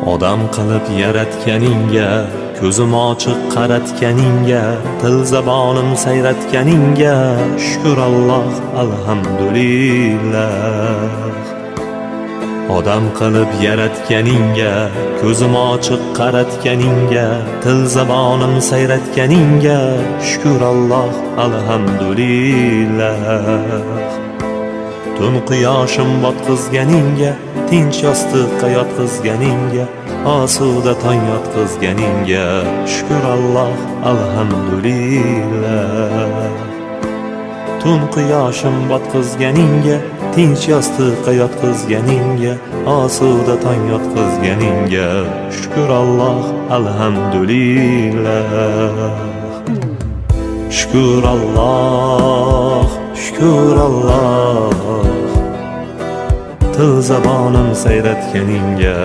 Odam qilib yaratganingga, ko'zim ochiq qaratganingga, til zabonim sayratganingga, shukr Alloh, alhamdulillah. Odam qilib yaratganingga, ko'zim ochiq qaratganingga, til zabonim sayratganingga, shukr Alloh, alhamdulillah. Tun quyoshim botqizganingga, tinch yostiqqa yotqizganingga, osuda tong yotqizganingga, shukr Alloh, alhamdulillah. Tun quyoshim botqizganingga, tinch yostiqqa yotqizganingga, osuda tong yotqizganingga, shukr Alloh, alhamdulillah. Shukr Alloh, shukr Alloh, til zabonim sayratganingga,